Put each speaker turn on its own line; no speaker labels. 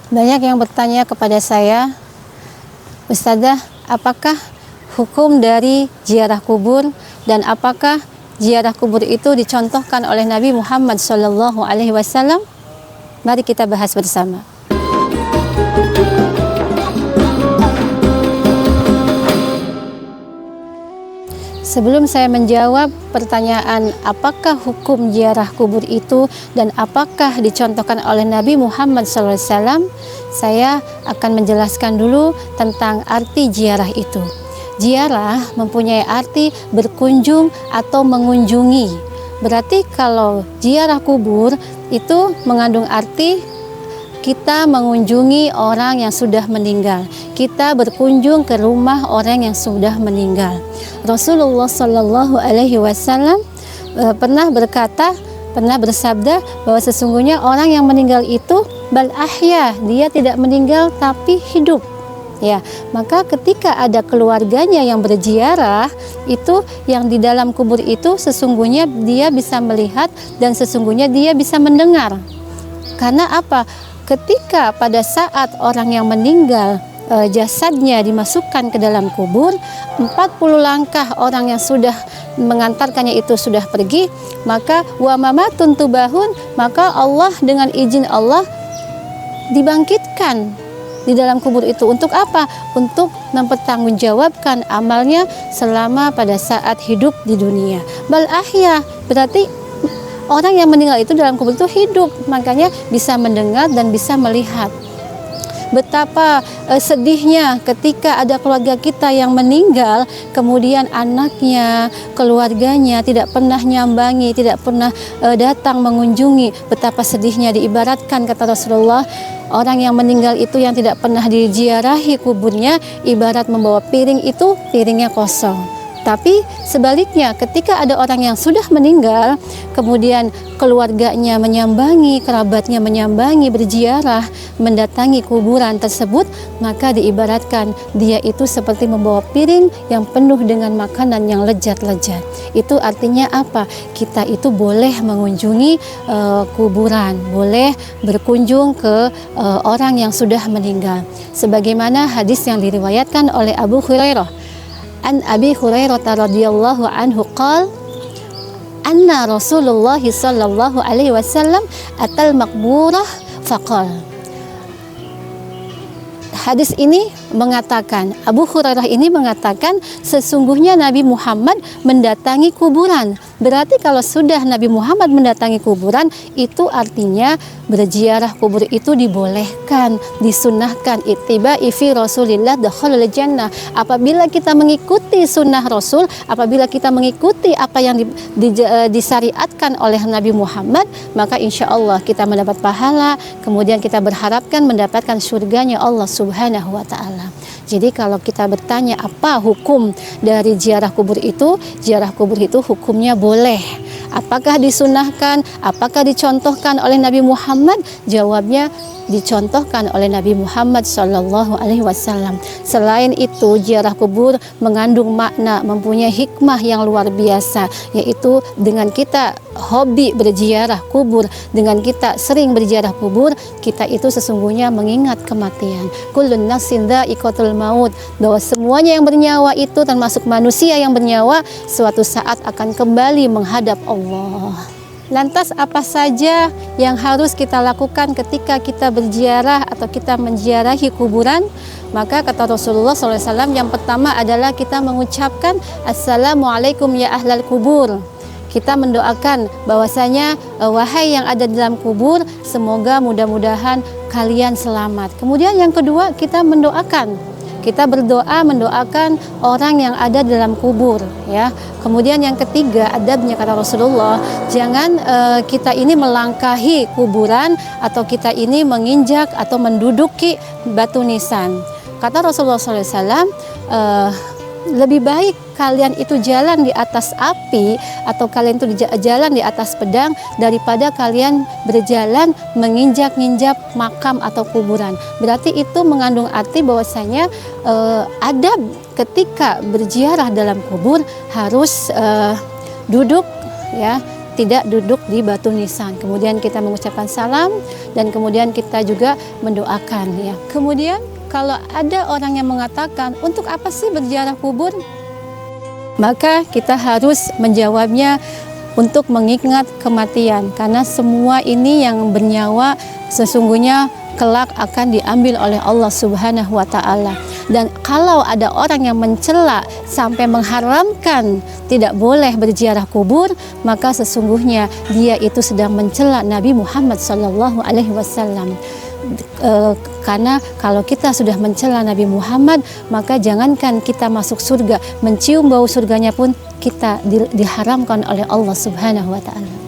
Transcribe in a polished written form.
Banyak yang bertanya kepada saya, Ustazah, apakah hukum dari ziarah kubur dan apakah ziarah kubur itu dicontohkan oleh Nabi Muhammad SAW? Mari kita bahas bersama. Sebelum saya menjawab pertanyaan apakah hukum ziarah kubur itu dan apakah dicontohkan oleh Nabi Muhammad SAW, saya akan menjelaskan dulu tentang arti ziarah itu. Ziarah mempunyai arti berkunjung atau mengunjungi. Berarti kalau ziarah kubur itu mengandung arti kita mengunjungi orang yang sudah meninggal. Kita berkunjung ke rumah orang yang sudah meninggal. Rasulullah Shallallahu Alaihi Wasallam pernah bersabda bahwa sesungguhnya orang yang meninggal itu bal ahya, dia tidak meninggal tapi hidup. Ya, maka ketika ada keluarganya yang berziarah, itu yang di dalam kubur itu sesungguhnya dia bisa melihat dan sesungguhnya dia bisa mendengar. Karena apa? Ketika pada saat orang yang meninggal jasadnya dimasukkan ke dalam kubur, 40 langkah orang yang sudah mengantarkannya itu sudah pergi, maka wa mamatun tubahun, maka Allah dengan izin Allah dibangkitkan di dalam kubur itu. Untuk apa? Untuk mempertanggungjawabkan amalnya selama pada saat hidup di dunia. Bal ahya, berarti orang yang meninggal itu dalam kubur itu hidup, makanya bisa mendengar dan bisa melihat. Betapa sedihnya ketika ada keluarga kita yang meninggal, kemudian anaknya, keluarganya tidak pernah nyambangi, tidak pernah datang mengunjungi. Betapa sedihnya, diibaratkan kata Rasulullah, orang yang meninggal itu yang tidak pernah diziarahi kuburnya, ibarat membawa piring itu, piringnya kosong. Tapi sebaliknya, ketika ada orang yang sudah meninggal, kemudian keluarganya menyambangi, kerabatnya menyambangi, berziarah, mendatangi kuburan tersebut, maka diibaratkan dia itu seperti membawa piring yang penuh dengan makanan yang lezat-lezat. Itu artinya apa? Kita itu boleh mengunjungi kuburan, boleh berkunjung ke orang yang sudah meninggal. Sebagaimana hadis yang diriwayatkan oleh Abu Hurairah. An Abi Hurairah radhiyallahu anhu qala anna Rasulullah sallallahu alaihi wasallam atal maqburah faqala. Hadis ini mengatakan, Abu Hurairah ini mengatakan sesungguhnya Nabi Muhammad mendatangi kuburan. Berarti kalau sudah Nabi Muhammad mendatangi kuburan, itu artinya berziarah kubur itu dibolehkan, disunahkan. Ittiba'i fi Rasulillah dakhalul jannah. Apabila kita mengikuti sunnah Rasul, apabila kita mengikuti apa yang disyariatkan oleh Nabi Muhammad, maka insya Allah kita mendapat pahala, kemudian kita berharapkan mendapatkan surganya Allah Subhanahu wa Ta'ala. Jadi kalau kita bertanya apa hukum dari ziarah kubur itu, ziarah kubur itu hukumnya boleh. Apakah disunahkan? Apakah dicontohkan oleh Nabi Muhammad? Jawabnya dicontohkan oleh Nabi Muhammad Sallallahu Alaihi Wasallam. Selain itu, ziarah kubur mengandung makna, mempunyai hikmah yang luar biasa, yaitu dengan kita hobi berziarah kubur, dengan kita sering berziarah kubur, kita itu sesungguhnya mengingat kematian. Kullun nafsin dha'iqatul maut, bahwa semuanya yang bernyawa itu termasuk manusia yang bernyawa suatu saat akan kembali menghadap Allah. Lantas apa saja yang harus kita lakukan ketika kita berziarah atau kita menziarahi kuburan? Maka kata Rasulullah SAW, yang pertama adalah kita mengucapkan Assalamualaikum ya ahlal kubur. Kita mendoakan bahwasanya wahai yang ada di dalam kubur, semoga mudah-mudahan kalian selamat. Kemudian yang kedua, kita mendoakan. Kita berdoa mendoakan orang yang ada dalam kubur, ya. Kemudian yang ketiga, adabnya kata Rasulullah, jangan kita ini melangkahi kuburan atau kita ini menginjak atau menduduki batu nisan. Kata Rasulullah SAW, lebih baik kalian itu jalan di atas api atau kalian itu jalan di atas pedang daripada kalian berjalan menginjak-injak makam atau kuburan. Berarti itu mengandung arti bahwasanya adab ketika berziarah dalam kubur harus duduk, ya, tidak duduk di batu nisan. Kemudian kita mengucapkan salam dan kemudian kita juga mendoakan ya. Kemudian kalau ada orang yang mengatakan, untuk apa sih berziarah kubur? Maka kita harus menjawabnya untuk mengingat kematian, karena semua ini yang bernyawa sesungguhnya kelak akan diambil oleh Allah Subhanahu wa Ta'ala. Dan kalau ada orang yang mencela sampai mengharamkan tidak boleh berziarah kubur, maka sesungguhnya dia itu sedang mencela Nabi Muhammad SAW. Karena kalau kita sudah mencela Nabi Muhammad, maka jangankan kita masuk surga, mencium bau surganya pun kita diharamkan oleh Allah Subhanahu wa Ta'ala.